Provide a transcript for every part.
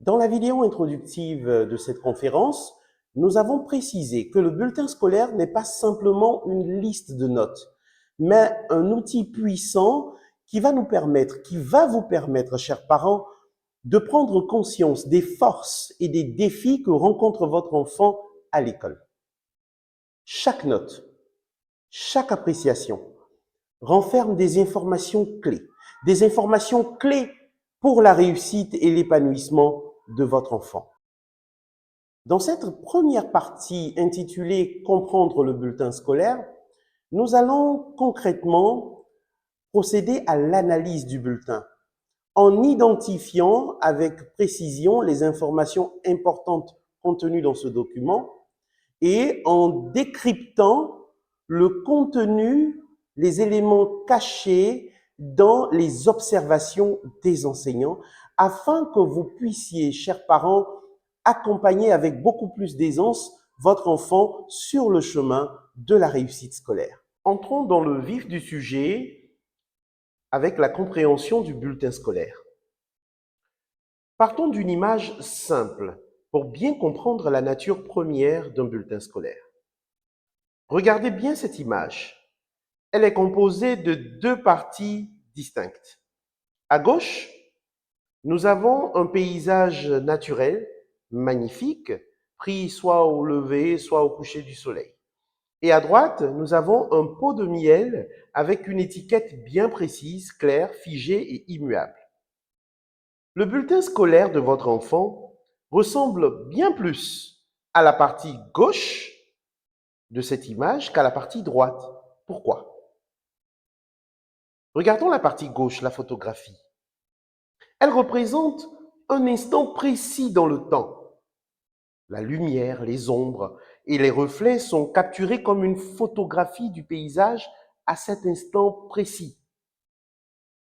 Dans la vidéo introductive de cette conférence, nous avons précisé que le bulletin scolaire n'est pas simplement une liste de notes, mais un outil puissant qui va vous permettre, chers parents, de prendre conscience des forces et des défis que rencontre votre enfant à l'école. Chaque note, chaque appréciation renferme des informations clés pour la réussite et l'épanouissement de votre enfant. Dans cette première partie intitulée « Comprendre le bulletin scolaire », nous allons concrètement procéder à l'analyse du bulletin en identifiant avec précision les informations importantes contenues dans ce document et en décryptant le contenu, les éléments cachés dans les observations des enseignants afin que vous puissiez, chers parents, accompagner avec beaucoup plus d'aisance votre enfant sur le chemin de la réussite scolaire. Entrons dans le vif du sujet avec la compréhension du bulletin scolaire. Partons d'une image simple pour bien comprendre la nature première d'un bulletin scolaire. Regardez bien cette image. Elle est composée de deux parties distinctes. À gauche, nous avons un paysage naturel, magnifique, pris soit au lever, soit au coucher du soleil. Et à droite, nous avons un pot de miel avec une étiquette bien précise, claire, figée et immuable. Le bulletin scolaire de votre enfant ressemble bien plus à la partie gauche de cette image qu'à la partie droite. Pourquoi? Regardons la partie gauche, la photographie. Elle représente un instant précis dans le temps. La lumière, les ombres et les reflets sont capturés comme une photographie du paysage à cet instant précis.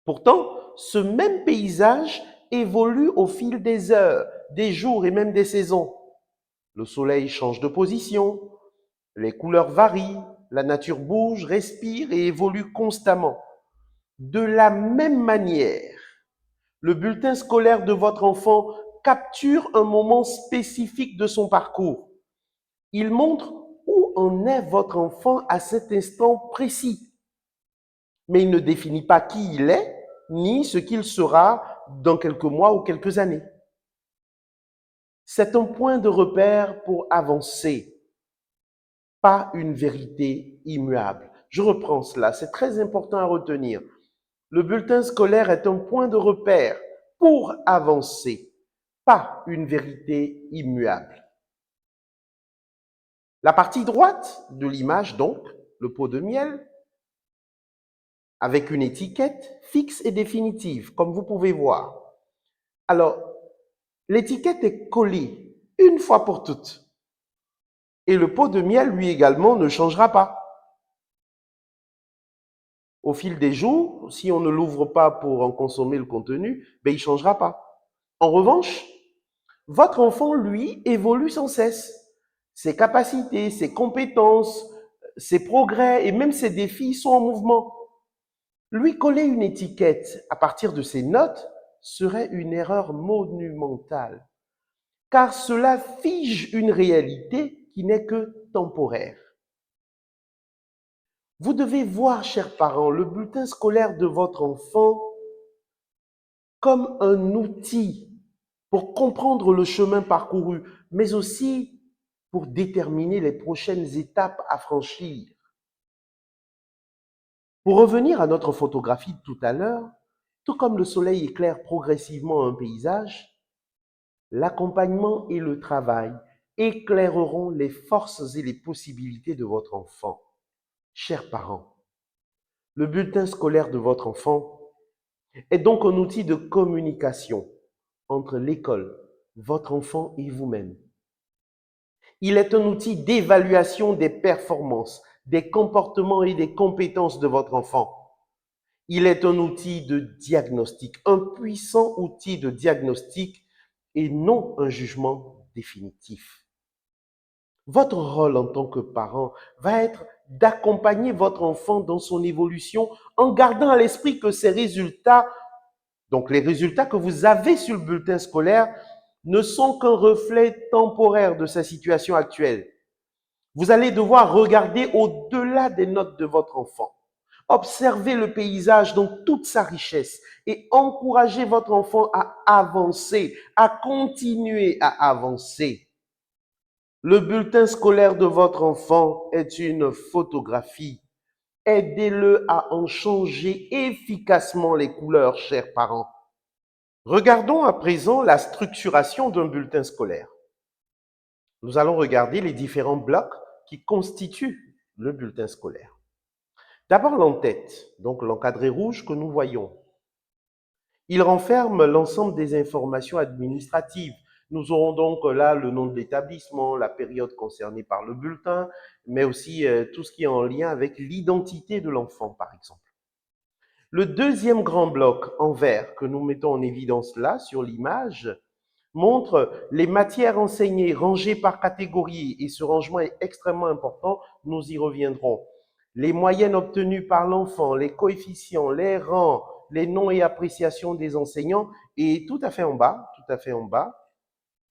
Pourtant, ce même paysage évolue au fil des heures, des jours et même des saisons. Le soleil change de position, les couleurs varient, la nature bouge, respire et évolue constamment. De la même manière, le bulletin scolaire de votre enfant capture un moment spécifique de son parcours. Il montre où en est votre enfant à cet instant précis. Mais il ne définit pas qui il est, ni ce qu'il sera dans quelques mois ou quelques années. C'est un point de repère pour avancer, pas une vérité immuable. Je reprends cela, c'est très important à retenir. Le bulletin scolaire est un point de repère pour avancer, pas une vérité immuable. La partie droite de l'image, donc, le pot de miel, avec une étiquette fixe et définitive, comme vous pouvez voir. Alors, l'étiquette est collée une fois pour toutes. Et le pot de miel, lui également, ne changera pas. Au fil des jours, si on ne l'ouvre pas pour en consommer le contenu, il ne changera pas. En revanche, votre enfant, lui, évolue sans cesse. Ses capacités, ses compétences, ses progrès et même ses défis sont en mouvement. Lui coller une étiquette à partir de ses notes serait une erreur monumentale, car cela fige une réalité qui n'est que temporaire. Vous devez voir, chers parents, le bulletin scolaire de votre enfant comme un outil pour comprendre le chemin parcouru, mais aussi pour déterminer les prochaines étapes à franchir. Pour revenir à notre photographie de tout à l'heure, tout comme le soleil éclaire progressivement un paysage, l'accompagnement et le travail éclaireront les forces et les possibilités de votre enfant. Chers parents, le bulletin scolaire de votre enfant est donc un outil de communication entre l'école, votre enfant et vous-même. Il est un outil d'évaluation des performances, des comportements et des compétences de votre enfant. Il est un outil de diagnostic, un puissant outil de diagnostic et non un jugement définitif. Votre rôle en tant que parent va être d'accompagner votre enfant dans son évolution en gardant à l'esprit que ces résultats, donc les résultats que vous avez sur le bulletin scolaire, ne sont qu'un reflet temporaire de sa situation actuelle. Vous allez devoir regarder au-delà des notes de votre enfant. Observez le paysage dans toute sa richesse et encouragez votre enfant à avancer, à continuer à avancer. Le bulletin scolaire de votre enfant est une photographie. Aidez-le à en changer efficacement les couleurs, chers parents. Regardons à présent la structuration d'un bulletin scolaire. Nous allons regarder les différents blocs qui constituent le bulletin scolaire. D'abord l'en-tête, donc l'encadré rouge que nous voyons. Il renferme l'ensemble des informations administratives. Nous aurons donc là le nom de l'établissement, la période concernée par le bulletin, mais aussi tout ce qui est en lien avec l'identité de l'enfant, par exemple. Le deuxième grand bloc en vert que nous mettons en évidence là sur l'image montre les matières enseignées rangées par catégorie et ce rangement est extrêmement important, nous y reviendrons. Les moyennes obtenues par l'enfant, les coefficients, les rangs, les noms et appréciations des enseignants et tout à fait en bas,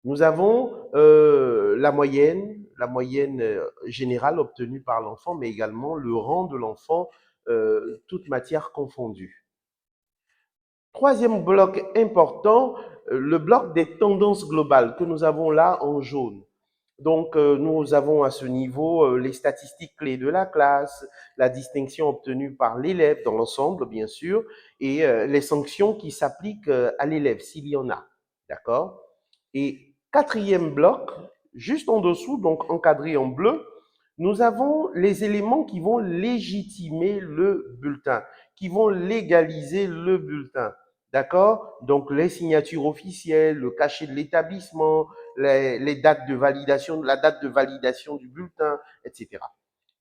nous avons la moyenne générale obtenue par l'enfant, mais également le rang de l'enfant, toute matière confondue. Troisième bloc important, le bloc des tendances globales que nous avons là en jaune. Donc, nous avons à ce niveau les statistiques clés de la classe, la distinction obtenue par l'élève dans l'ensemble, bien sûr, et les sanctions qui s'appliquent à l'élève, s'il y en a. D'accord? Et quatrième bloc, juste en dessous, donc encadré en bleu, nous avons les éléments qui vont légitimer le bulletin, qui vont légaliser le bulletin. D'accord? Donc, les signatures officielles, le cachet de l'établissement, les dates de validation, la date de validation du bulletin, etc.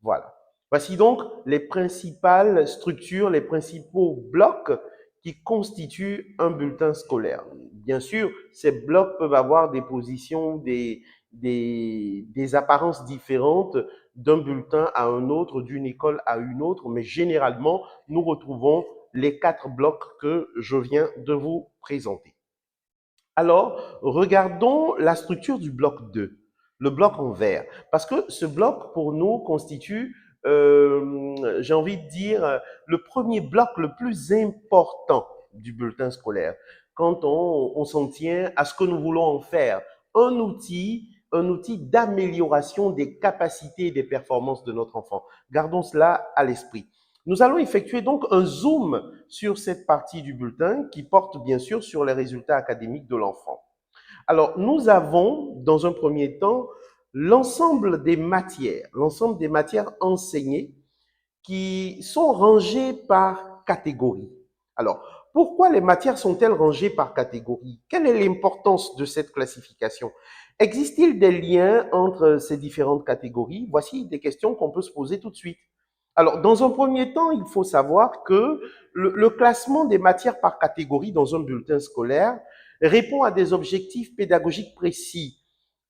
Voilà. Voici donc les principales structures, les principaux blocs qui constituent un bulletin scolaire. Bien sûr, ces blocs peuvent avoir des positions, des apparences différentes d'un bulletin à un autre, d'une école à une autre, mais généralement, nous retrouvons les 4 blocs que je viens de vous présenter. Alors, regardons la structure du bloc 2, le bloc en vert, parce que ce bloc, pour nous, constitue, j'ai envie de dire, le premier bloc le plus important du bulletin scolaire, quand on s'en tient à ce que nous voulons en faire, un outil d'amélioration des capacités et des performances de notre enfant. Gardons cela à l'esprit. Nous allons effectuer donc un zoom sur cette partie du bulletin qui porte bien sûr sur les résultats académiques de l'enfant. Alors, nous avons, dans un premier temps, l'ensemble des matières enseignées qui sont rangées par catégorie. Alors, pourquoi les matières sont-elles rangées par catégorie? Quelle est l'importance de cette classification? Existe-t-il des liens entre ces différentes catégories? Voici des questions qu'on peut se poser tout de suite. Alors, dans un premier temps, il faut savoir que le classement des matières par catégorie dans un bulletin scolaire répond à des objectifs pédagogiques précis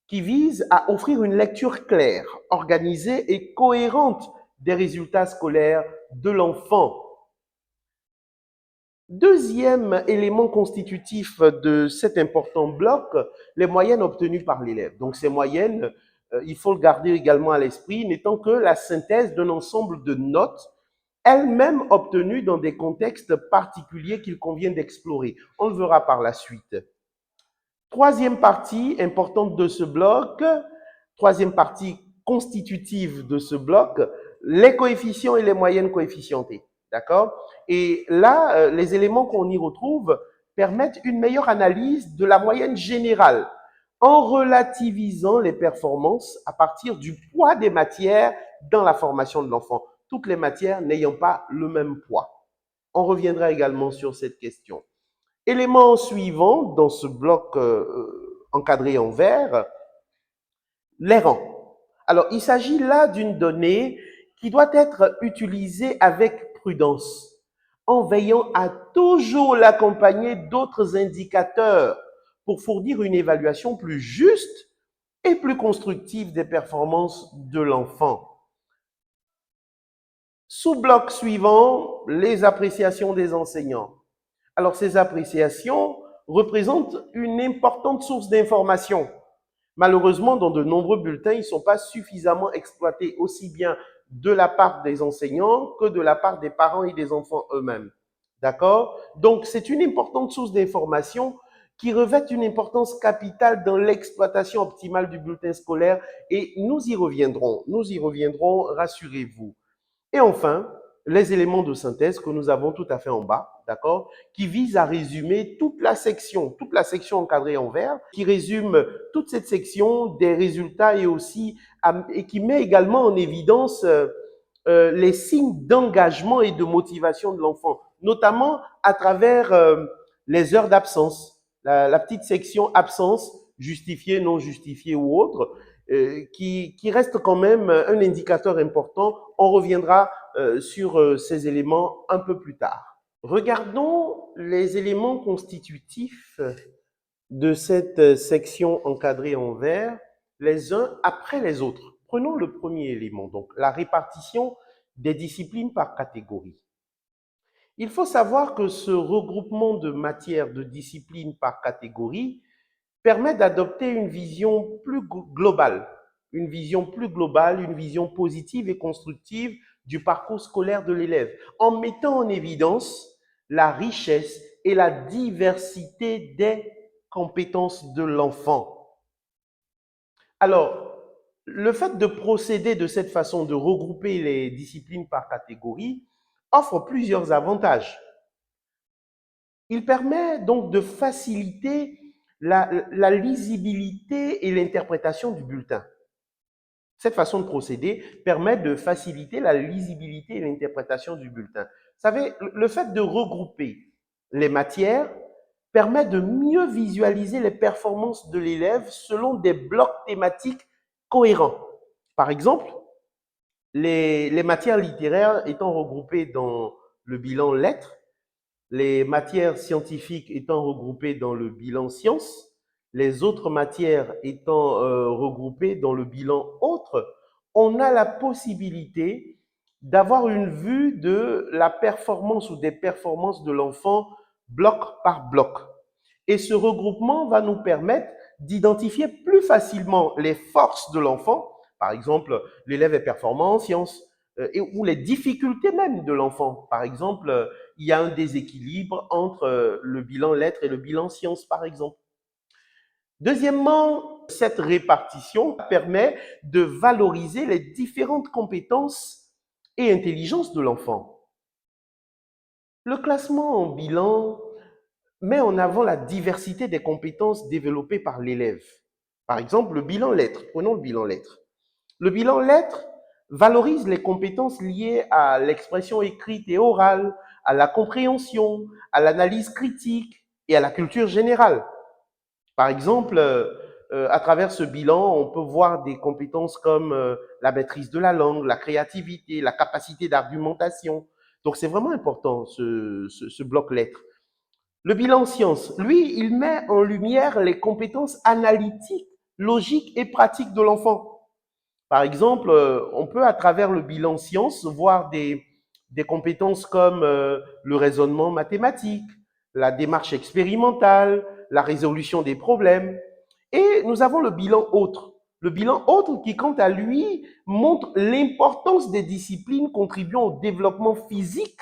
qui visent à offrir une lecture claire, organisée et cohérente des résultats scolaires de l'enfant. Deuxième élément constitutif de cet important bloc, les moyennes obtenues par l'élève. Donc ces moyennes, il faut le garder également à l'esprit, n'étant que la synthèse d'un ensemble de notes, elles-mêmes obtenues dans des contextes particuliers qu'il convient d'explorer. On le verra par la suite. Troisième partie importante de ce bloc, troisième partie constitutive de ce bloc, les coefficients et les moyennes coefficientées. D'accord? Et là, les éléments qu'on y retrouve permettent une meilleure analyse de la moyenne générale en relativisant les performances à partir du poids des matières dans la formation de l'enfant. Toutes les matières n'ayant pas le même poids. On reviendra également sur cette question. Élément suivant dans ce bloc encadré en vert, les rangs. Alors, il s'agit là d'une donnée qui doit être utilisée avec prudence, en veillant à toujours l'accompagner d'autres indicateurs pour fournir une évaluation plus juste et plus constructive des performances de l'enfant. Sous-bloc suivant, les appréciations des enseignants. Alors, ces appréciations représente une importante source d'information. Malheureusement, dans de nombreux bulletins, ils ne sont pas suffisamment exploités aussi bien de la part des enseignants que de la part des parents et des enfants eux-mêmes. D'accord? Donc, c'est une importante source d'information qui revêt une importance capitale dans l'exploitation optimale du bulletin scolaire et nous y reviendrons, rassurez-vous. Et enfin, les éléments de synthèse que nous avons tout à fait en bas, d'accord, qui visent à résumer toute la section encadrée en vert, qui résume toute cette section des résultats et aussi, et qui met également en évidence les signes d'engagement et de motivation de l'enfant, notamment à travers les heures d'absence, la petite section absence, justifiée, non justifiée ou autre, qui reste quand même un indicateur important. On reviendra sur ces éléments un peu plus tard. Regardons les éléments constitutifs de cette section encadrée en vert, les uns après les autres. Prenons le premier élément, donc la répartition des disciplines par catégorie. Il faut savoir que ce regroupement de matières de disciplines par catégorie permet d'adopter une vision plus globale, une vision positive et constructive du parcours scolaire de l'élève, en mettant en évidence la richesse et la diversité des compétences de l'enfant. Alors, le fait de procéder de cette façon, de regrouper les disciplines par catégorie, offre plusieurs avantages. Il permet donc de faciliter la lisibilité et l'interprétation du bulletin. Cette façon de procéder permet de faciliter la lisibilité et l'interprétation du bulletin. Vous savez, le fait de regrouper les matières permet de mieux visualiser les performances de l'élève selon des blocs thématiques cohérents. Par exemple, les matières littéraires étant regroupées dans le bilan lettres, les matières scientifiques étant regroupées dans le bilan sciences, les autres matières étant regroupées dans le bilan autres, on a la possibilité d'avoir une vue de la performance ou des performances de l'enfant bloc par bloc. Et ce regroupement va nous permettre d'identifier plus facilement les forces de l'enfant. Par exemple, l'élève est performant en sciences, ou les difficultés même de l'enfant. Par exemple, il y a un déséquilibre entre le bilan lettres et le bilan sciences, par exemple. Deuxièmement, cette répartition permet de valoriser les différentes compétences et intelligences de l'enfant. Le classement en bilan met en avant la diversité des compétences développées par l'élève. Par exemple, le bilan lettres. Prenons le bilan lettres. Le bilan lettres valorise les compétences liées à l'expression écrite et orale, à la compréhension, à l'analyse critique et à la culture générale. Par exemple, à travers ce bilan, on peut voir des compétences comme la maîtrise de la langue, la créativité, la capacité d'argumentation. Donc, c'est vraiment important, ce bloc lettres. Le bilan sciences, lui, il met en lumière les compétences analytiques, logiques et pratiques de l'enfant. Par exemple, on peut, à travers le bilan sciences, voir des compétences comme le raisonnement mathématique, la démarche expérimentale, la résolution des problèmes. Et nous avons le bilan autre. Le bilan autre qui, quant à lui, montre l'importance des disciplines contribuant au développement physique,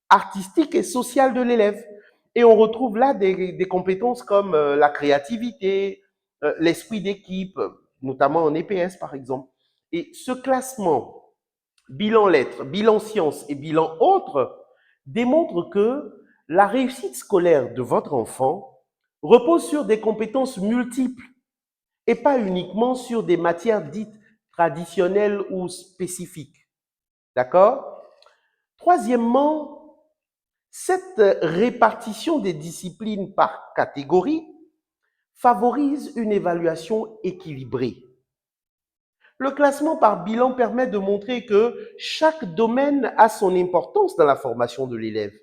artistique et social de l'élève. Et on retrouve là des compétences comme la créativité, l'esprit d'équipe, notamment en EPS par exemple. Et ce classement, bilan lettres, bilan sciences et bilan autres, démontre que la réussite scolaire de votre enfant repose sur des compétences multiples et pas uniquement sur des matières dites traditionnelles ou spécifiques. D'accord? Troisièmement, cette répartition des disciplines par catégorie favorise une évaluation équilibrée. Le classement par bilan permet de montrer que chaque domaine a son importance dans la formation de l'élève.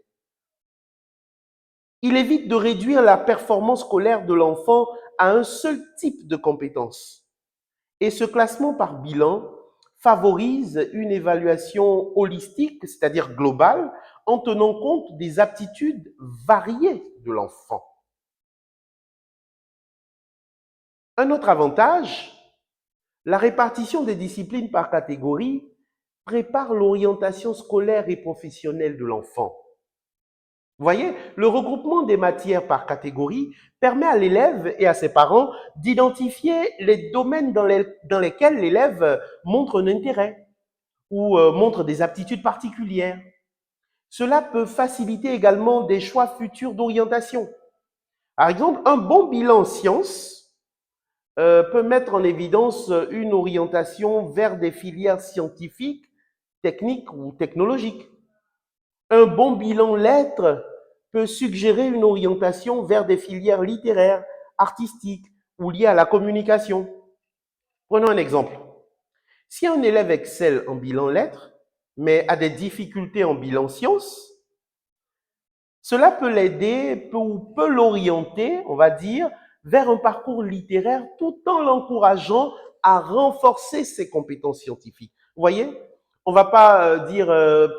Il évite de réduire la performance scolaire de l'enfant à un seul type de compétences. Et ce classement par bilan favorise une évaluation holistique, c'est-à-dire globale, en tenant compte des aptitudes variées de l'enfant. Un autre avantage, la répartition des disciplines par catégorie prépare l'orientation scolaire et professionnelle de l'enfant. Vous voyez, le regroupement des matières par catégorie permet à l'élève et à ses parents d'identifier les domaines dans lesquels l'élève montre un intérêt ou montre des aptitudes particulières. Cela peut faciliter également des choix futurs d'orientation. Par exemple, un bon bilan en sciences peut mettre en évidence une orientation vers des filières scientifiques, techniques ou technologiques. Un bon bilan lettres peut suggérer une orientation vers des filières littéraires, artistiques ou liées à la communication. Prenons un exemple. Si un élève excelle en bilan lettres, mais a des difficultés en bilan sciences, cela peut l'aider ou peut l'orienter, on va dire, vers un parcours littéraire tout en l'encourageant à renforcer ses compétences scientifiques. Vous voyez, on ne va pas dire,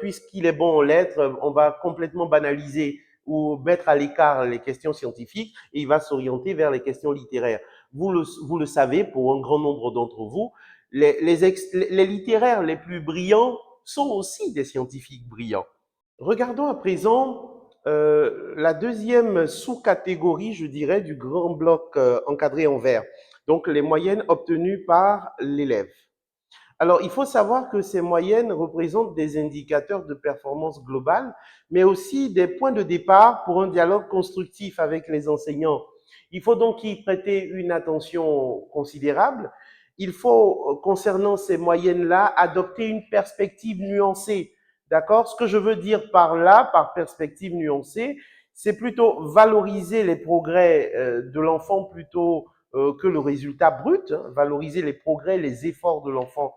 puisqu'il est bon en lettres, on va complètement banaliser ou mettre à l'écart les questions scientifiques et il va s'orienter vers les questions littéraires. Vous le savez, pour un grand nombre d'entre vous, les littéraires les plus brillants sont aussi des scientifiques brillants. Regardons à présent la deuxième sous-catégorie, je dirais, du grand bloc encadré en vert. Donc, les moyennes obtenues par l'élève. Alors, il faut savoir que ces moyennes représentent des indicateurs de performance globale, mais aussi des points de départ pour un dialogue constructif avec les enseignants. Il faut donc y prêter une attention considérable. Il faut, concernant ces moyennes-là, adopter une perspective nuancée. D'accord? Ce que je veux dire par là, par perspective nuancée, c'est plutôt valoriser les progrès de l'enfant plutôt que le résultat brut, hein, valoriser les progrès, les efforts de l'enfant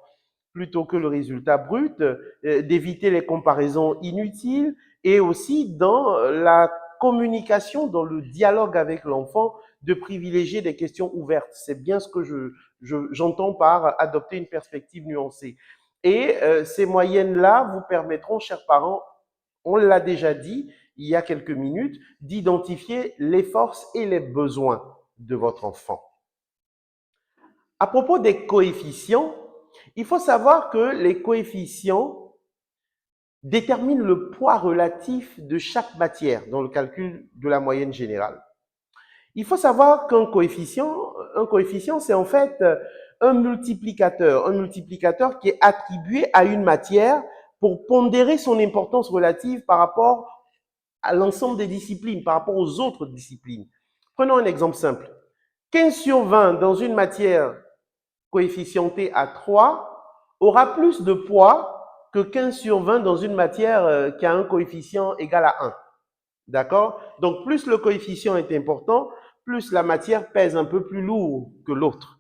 plutôt que le résultat brut, d'éviter les comparaisons inutiles et aussi dans la communication, dans le dialogue avec l'enfant, de privilégier des questions ouvertes. C'est bien ce que j'entends par adopter une perspective nuancée. Et ces moyennes-là vous permettront, chers parents, on l'a déjà dit il y a quelques minutes, d'identifier les forces et les besoins de votre enfant. À propos des coefficients, il faut savoir que les coefficients déterminent le poids relatif de chaque matière dans le calcul de la moyenne générale. Il faut savoir qu'un coefficient, c'est en fait un multiplicateur qui est attribué à une matière pour pondérer son importance relative par rapport à l'ensemble des disciplines, par rapport aux autres disciplines. Prenons un exemple simple. 15 sur 20 dans une matière coefficientée à 3 aura plus de poids que 15 sur 20 dans une matière qui a un coefficient égal à 1. D'accord? Donc, plus le coefficient est important, plus la matière pèse un peu plus lourd que l'autre.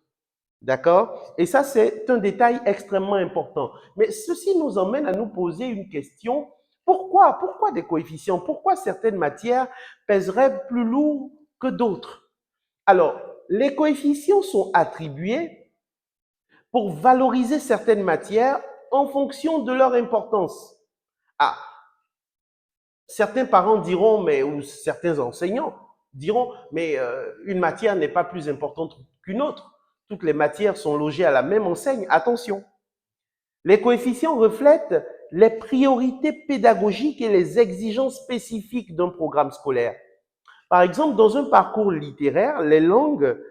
D'accord? Et ça, c'est un détail extrêmement important. Mais ceci nous emmène à nous poser une question. Pourquoi des coefficients? Pourquoi certaines matières pèseraient plus lourd que d'autres? Alors, les coefficients sont attribués pour valoriser certaines matières en fonction de leur importance. Ah, certains parents diront, mais ou certains enseignants diront, mais une matière n'est pas plus importante qu'une autre. Toutes les matières sont logées à la même enseigne. Attention, les coefficients reflètent les priorités pédagogiques et les exigences spécifiques d'un programme scolaire. Par exemple, dans un parcours littéraire, les langues,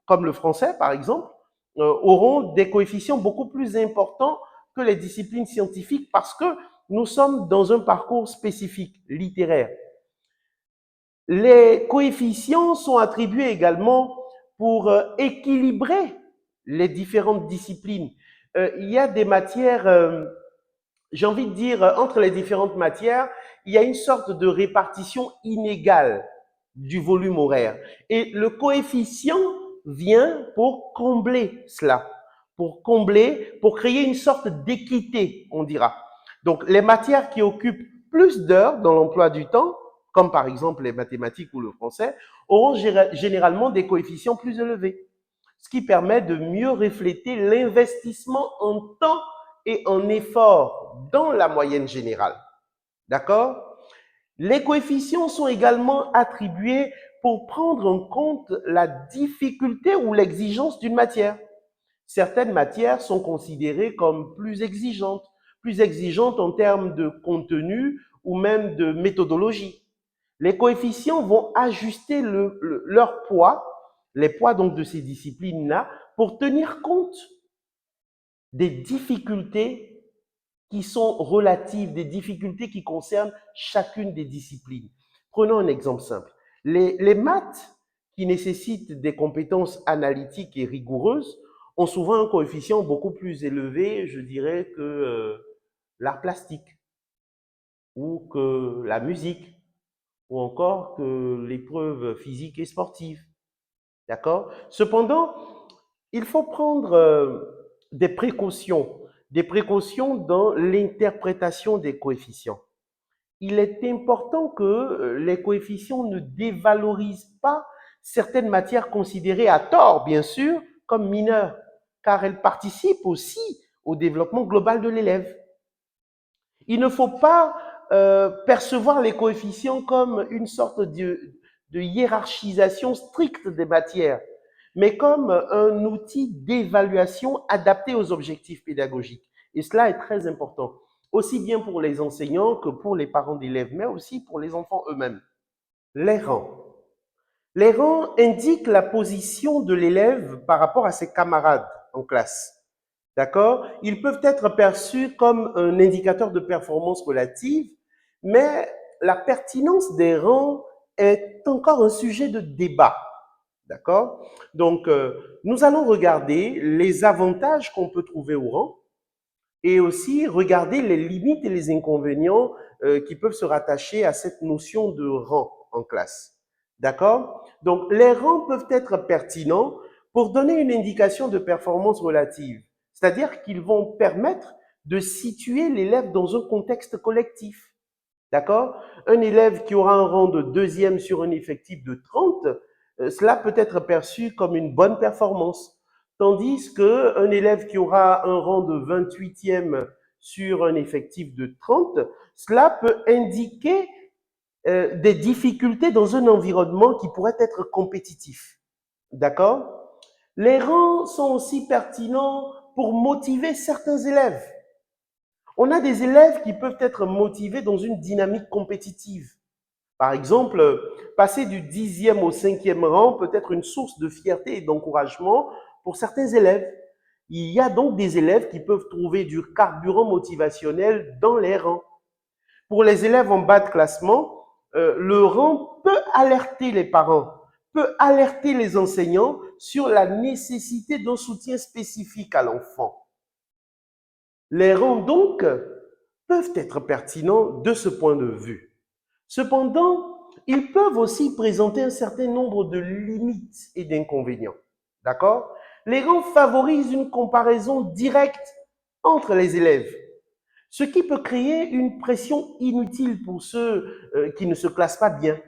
comme le français par exemple, auront des coefficients beaucoup plus importants que les disciplines scientifiques parce que nous sommes dans un parcours spécifique, littéraire. Les coefficients sont attribués également pour équilibrer les différentes disciplines. Il y a des matières, j'ai envie de dire, entre les différentes matières, il y a une sorte de répartition inégale du volume horaire. Et le coefficient vient pour combler cela, pour créer une sorte d'équité, on dira. Donc, les matières qui occupent plus d'heures dans l'emploi du temps, comme par exemple les mathématiques ou le français, auront généralement des coefficients plus élevés, ce qui permet de mieux refléter l'investissement en temps et en effort dans la moyenne générale. D'accord? Les coefficients sont également attribués pour prendre en compte la difficulté ou l'exigence d'une matière. Certaines matières sont considérées comme plus exigeantes en termes de contenu ou même de méthodologie. Les coefficients vont ajuster leur poids, les poids donc de ces disciplines-là, pour tenir compte des difficultés qui sont relatives, des difficultés qui concernent chacune des disciplines. Prenons un exemple simple. Les maths, qui nécessitent des compétences analytiques et rigoureuses, ont souvent un coefficient beaucoup plus élevé, je dirais, que l'art plastique, ou que la musique, ou encore que l'épreuve physique et sportive. D'accord? Cependant, il faut prendre des précautions dans l'interprétation des coefficients. Il est important que les coefficients ne dévalorisent pas certaines matières considérées à tort, bien sûr, comme mineures, car elles participent aussi au développement global de l'élève. Il ne faut pas percevoir les coefficients comme une sorte de hiérarchisation stricte des matières, mais comme un outil d'évaluation adapté aux objectifs pédagogiques. Et cela est très important, aussi bien pour les enseignants que pour les parents d'élèves, mais aussi pour les enfants eux-mêmes. Les rangs. Les rangs indiquent la position de l'élève par rapport à ses camarades en classe. D'accord? Ils peuvent être perçus comme un indicateur de performance relative, mais la pertinence des rangs est encore un sujet de débat. D'accord? Donc, nous allons regarder les avantages qu'on peut trouver au rang et aussi regarder les limites et les inconvénients qui peuvent se rattacher à cette notion de rang en classe. D'accord? Donc, les rangs peuvent être pertinents pour donner une indication de performance relative, c'est-à-dire qu'ils vont permettre de situer l'élève dans un contexte collectif. D'accord? Un élève qui aura un rang de deuxième sur un effectif de 30, cela peut être perçu comme une bonne performance. Tandis qu'un élève qui aura un rang de 28e sur un effectif de 30, cela peut indiquer des difficultés dans un environnement qui pourrait être compétitif. D'accord? Les rangs sont aussi pertinents pour motiver certains élèves. On a des élèves qui peuvent être motivés dans une dynamique compétitive. Par exemple, passer du 10e au 5e rang peut être une source de fierté et d'encouragement pour certains élèves. Il y a donc des élèves qui peuvent trouver du carburant motivationnel dans les rangs. Pour les élèves en bas de classement, le rang peut alerter les parents, peut alerter les enseignants sur la nécessité d'un soutien spécifique à l'enfant. Les rangs, donc, peuvent être pertinents de ce point de vue. Cependant, ils peuvent aussi présenter un certain nombre de limites et d'inconvénients. D'accord? Les rangs favorisent une comparaison directe entre les élèves, ce qui peut créer une pression inutile pour ceux qui ne se classent pas bien.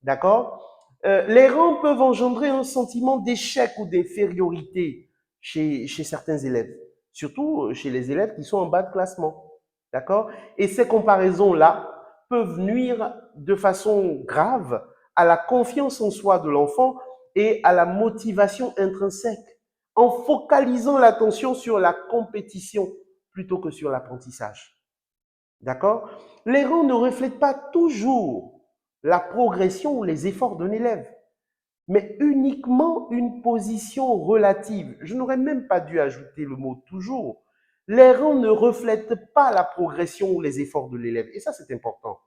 D'accord? Les rangs peuvent engendrer un sentiment d'échec ou d'infériorité chez certains élèves, surtout chez les élèves qui sont en bas de classement. D'accord? Et ces comparaisons-là peuvent nuire de façon grave à la confiance en soi de l'enfant et à la motivation intrinsèque, en focalisant l'attention sur la compétition plutôt que sur l'apprentissage. D'accord? Les rangs ne reflètent pas toujours la progression ou les efforts d'un élève, mais uniquement une position relative. Je n'aurais même pas dû ajouter le mot toujours. Les rangs ne reflètent pas la progression ou les efforts de l'élève. Et ça, c'est important.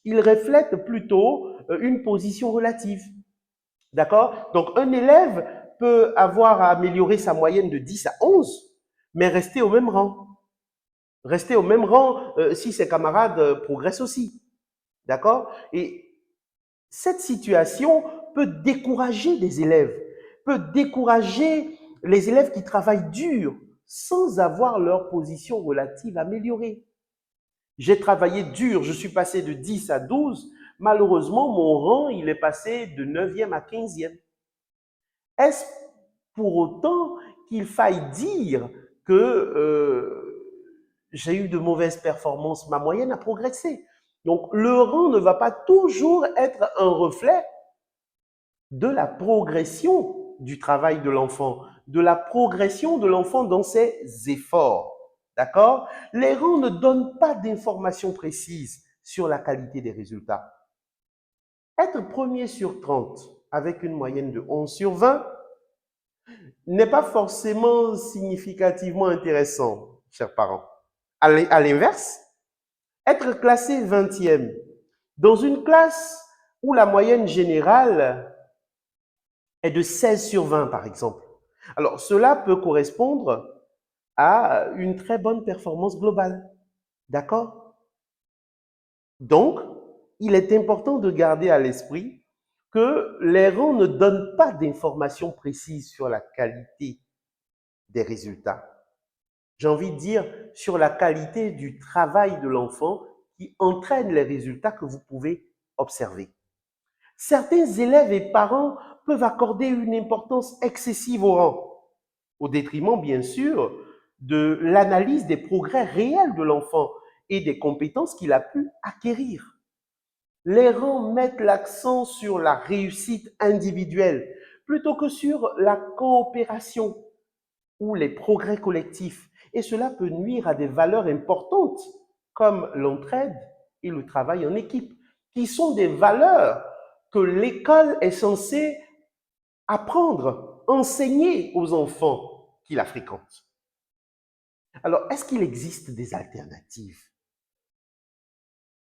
Ils reflètent plutôt une position relative. D'accord? Donc, un élève peut avoir à améliorer sa moyenne de 10 à 11, mais rester au même rang. Rester au même rang si ses camarades progressent aussi. D'accord? Et cette situation peut décourager des élèves, peut décourager les élèves qui travaillent dur sans avoir leur position relative améliorée. J'ai travaillé dur, je suis passé de 10 à 12. Malheureusement, mon rang, il est passé de 9e à 15e. Est-ce pour autant qu'il faille dire que j'ai eu de mauvaises performances? Ma moyenne a progressé. Donc, le rang ne va pas toujours être un reflet de la progression du travail de l'enfant, de la progression de l'enfant dans ses efforts. D'accord? Les rangs ne donnent pas d'informations précises sur la qualité des résultats. Être premier sur 30 avec une moyenne de 11 sur 20 n'est pas forcément significativement intéressant, chers parents. À l'inverse, être classé 20e dans une classe où la moyenne générale est de 16 sur 20, par exemple. Alors, cela peut correspondre à une très bonne performance globale. D'accord? Donc, il est important de garder à l'esprit que les rangs ne donnent pas d'informations précises sur la qualité des résultats. J'ai envie de dire sur la qualité du travail de l'enfant qui entraîne les résultats que vous pouvez observer. Certains élèves et parents peuvent accorder une importance excessive au rang, au détriment, bien sûr, de l'analyse des progrès réels de l'enfant et des compétences qu'il a pu acquérir. Les rangs mettent l'accent sur la réussite individuelle plutôt que sur la coopération ou les progrès collectifs. Et cela peut nuire à des valeurs importantes comme l'entraide et le travail en équipe, qui sont des valeurs que l'école est censée apprendre, enseigner aux enfants qui la fréquentent. Alors, est-ce qu'il existe des alternatives?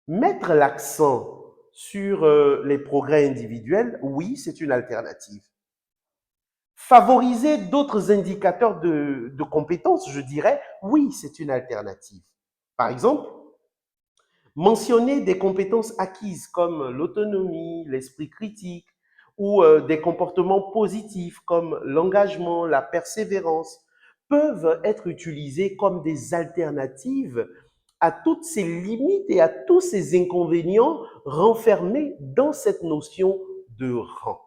Mettre l'accent sur les progrès individuels, oui, c'est une alternative. Favoriser d'autres indicateurs de compétences, je dirais, oui, c'est une alternative. Par exemple, mentionner des compétences acquises comme l'autonomie, l'esprit critique ou des comportements positifs comme l'engagement, la persévérance peuvent être utilisés comme des alternatives à toutes ces limites et à tous ces inconvénients renfermés dans cette notion de rang.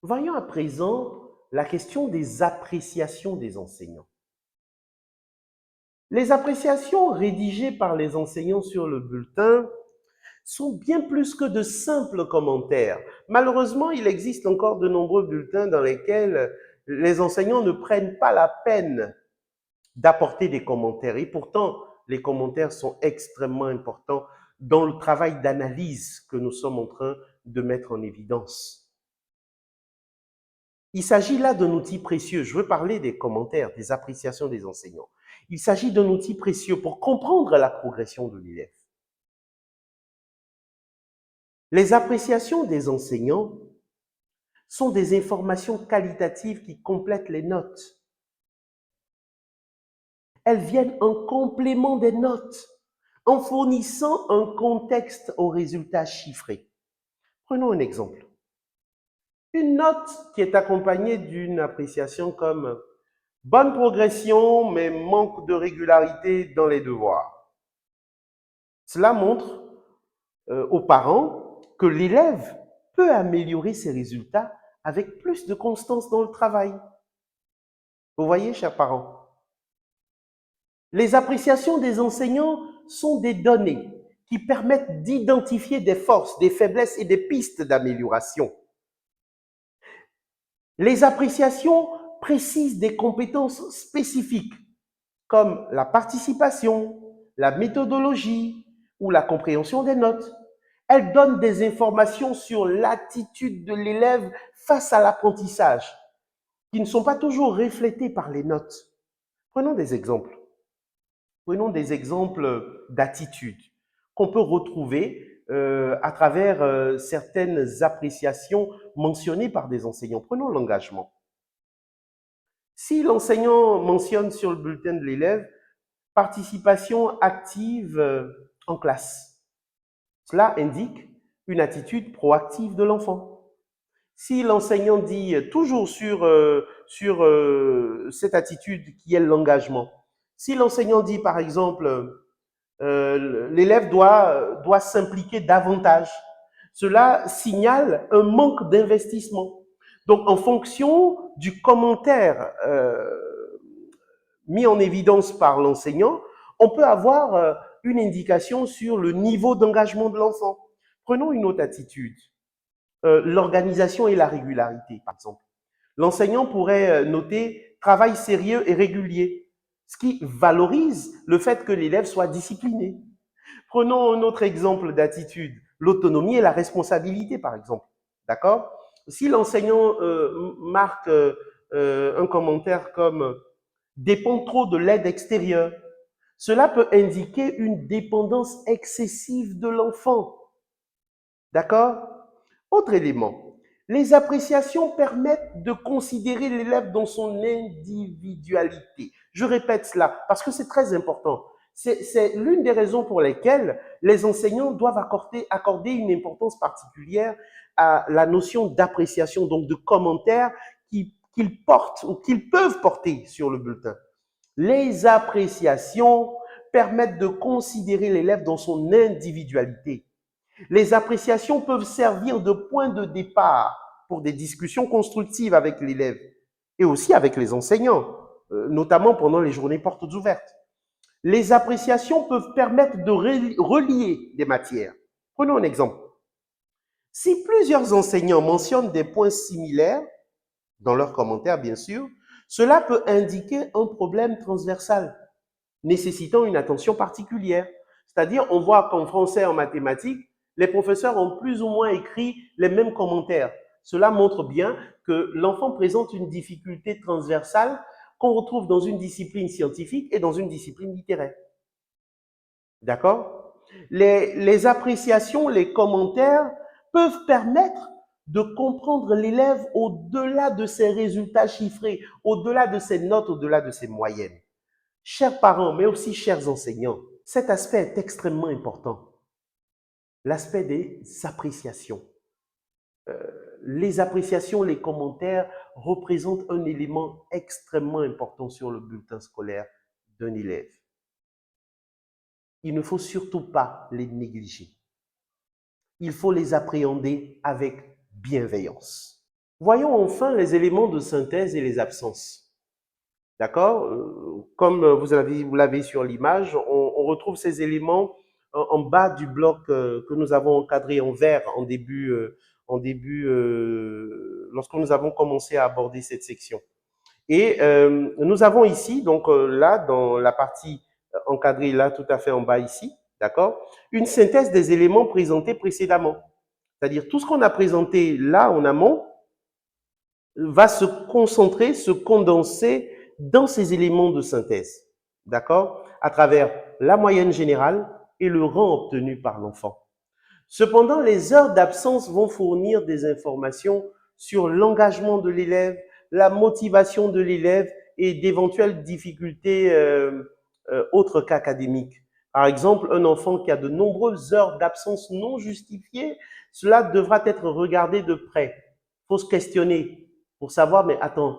Voyons à présent la question des appréciations des enseignants. Les appréciations rédigées par les enseignants sur le bulletin sont bien plus que de simples commentaires. Malheureusement, il existe encore de nombreux bulletins dans lesquels les enseignants ne prennent pas la peine d'apporter des commentaires. Et pourtant, les commentaires sont extrêmement importants dans le travail d'analyse que nous sommes en train de mettre en évidence. Il s'agit là d'un outil précieux. Je veux parler des commentaires, des appréciations des enseignants. Il s'agit d'un outil précieux pour comprendre la progression de l'élève. Les appréciations des enseignants sont des informations qualitatives qui complètent les notes. Elles viennent en complément des notes, en fournissant un contexte aux résultats chiffrés. Prenons un exemple. Une note qui est accompagnée d'une appréciation comme bonne progression, mais manque de régularité dans les devoirs. Cela montre aux parents que l'élève peut améliorer ses résultats avec plus de constance dans le travail. Vous voyez, chers parents, les appréciations des enseignants sont des données qui permettent d'identifier des forces, des faiblesses et des pistes d'amélioration. Les appréciations précisent des compétences spécifiques comme la participation, la méthodologie ou la compréhension des notes. Elles donnent des informations sur l'attitude de l'élève face à l'apprentissage, qui ne sont pas toujours reflétées par les notes. Prenons des exemples. Prenons des exemples d'attitude qu'on peut retrouver à travers certaines appréciations mentionnées par des enseignants. Prenons l'engagement. Si l'enseignant mentionne sur le bulletin de l'élève participation active en classe, cela indique une attitude proactive de l'enfant. Si l'enseignant dit toujours sur cette attitude qui est l'engagement, si l'enseignant dit par exemple l'élève doit s'impliquer davantage, cela signale un manque d'investissement. Donc en fonction du commentaire mis en évidence par l'enseignant, on peut avoir une indication sur le niveau d'engagement de l'enfant. Prenons une autre attitude, l'organisation et la régularité, par exemple. L'enseignant pourrait noter travail sérieux et régulier, ce qui valorise le fait que l'élève soit discipliné. Prenons un autre exemple d'attitude, l'autonomie et la responsabilité, par exemple. D'accord? Si l'enseignant marque un commentaire comme dépend trop de l'aide extérieure, cela peut indiquer une dépendance excessive de l'enfant. D'accord? Autre élément, les appréciations permettent de considérer l'élève dans son individualité. Je répète cela parce que c'est très important. C'est l'une des raisons pour lesquelles les enseignants doivent accorder une importance particulière à la notion d'appréciation, donc de commentaires qu'ils portent ou qu'ils peuvent porter sur le bulletin. Les appréciations permettent de considérer l'élève dans son individualité. Les appréciations peuvent servir de point de départ pour des discussions constructives avec l'élève et aussi avec les enseignants, notamment pendant les journées portes ouvertes. Les appréciations peuvent permettre de relier des matières. Prenons un exemple. Si plusieurs enseignants mentionnent des points similaires, dans leurs commentaires bien sûr, cela peut indiquer un problème transversal nécessitant une attention particulière. C'est-à-dire, on voit qu'en français et en mathématiques, les professeurs ont plus ou moins écrit les mêmes commentaires. Cela montre bien que l'enfant présente une difficulté transversale qu'on retrouve dans une discipline scientifique et dans une discipline littéraire. D'accord? Les appréciations, les commentaires peuvent permettre de comprendre l'élève au-delà de ses résultats chiffrés, au-delà de ses notes, au-delà de ses moyennes. Chers parents, mais aussi chers enseignants, cet aspect est extrêmement important. L'aspect des appréciations. Les appréciations, les commentaires représentent un élément extrêmement important sur le bulletin scolaire d'un élève. Il ne faut surtout pas les négliger. Il faut les appréhender avec bienveillance. Voyons enfin les éléments de synthèse et les absences. D'accord? Comme vous l'avez sur l'image, on retrouve ces éléments en bas du bloc que nous avons encadré en vert lorsque nous avons commencé à aborder cette section. Et nous avons ici, donc là, dans la partie encadrée, là, tout à fait en bas ici, d'accord, une synthèse des éléments présentés précédemment. C'est-à-dire tout ce qu'on a présenté là en amont va se concentrer, se condenser dans ces éléments de synthèse, d'accord, à travers la moyenne générale et le rang obtenu par l'enfant. Cependant, les heures d'absence vont fournir des informations sur l'engagement de l'élève, la motivation de l'élève et d'éventuelles difficultés autres qu'académiques. Par exemple, un enfant qui a de nombreuses heures d'absence non justifiées, cela devra être regardé de près. Il faut se questionner pour savoir, mais attends,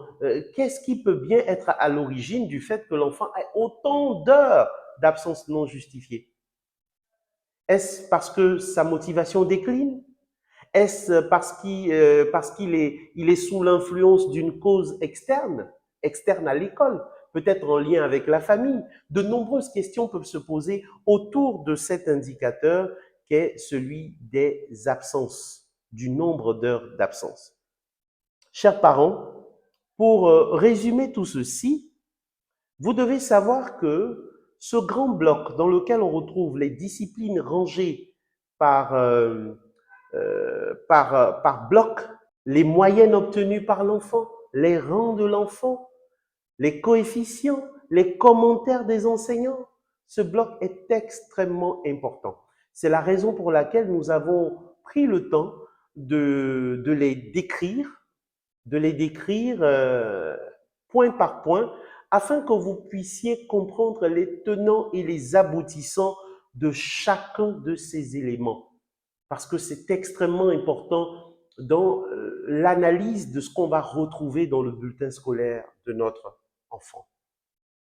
qu'est-ce qui peut bien être à l'origine du fait que l'enfant ait autant d'heures d'absence non justifiées? Est-ce parce que sa motivation décline? Est-ce parce qu'il est sous l'influence d'une cause externe à l'école, peut-être en lien avec la famille? De nombreuses questions peuvent se poser autour de cet indicateur qu'est celui des absences, du nombre d'heures d'absence. Chers parents, pour résumer tout ceci, vous devez savoir que ce grand bloc dans lequel on retrouve les disciplines rangées par bloc, les moyennes obtenues par l'enfant, les rangs de l'enfant, les coefficients, les commentaires des enseignants. Ce bloc est extrêmement important. C'est la raison pour laquelle nous avons pris le temps de les décrire, point par point, afin que vous puissiez comprendre les tenants et les aboutissants de chacun de ces éléments. Parce que c'est extrêmement important dans l'analyse de ce qu'on va retrouver dans le bulletin scolaire de notre enfant.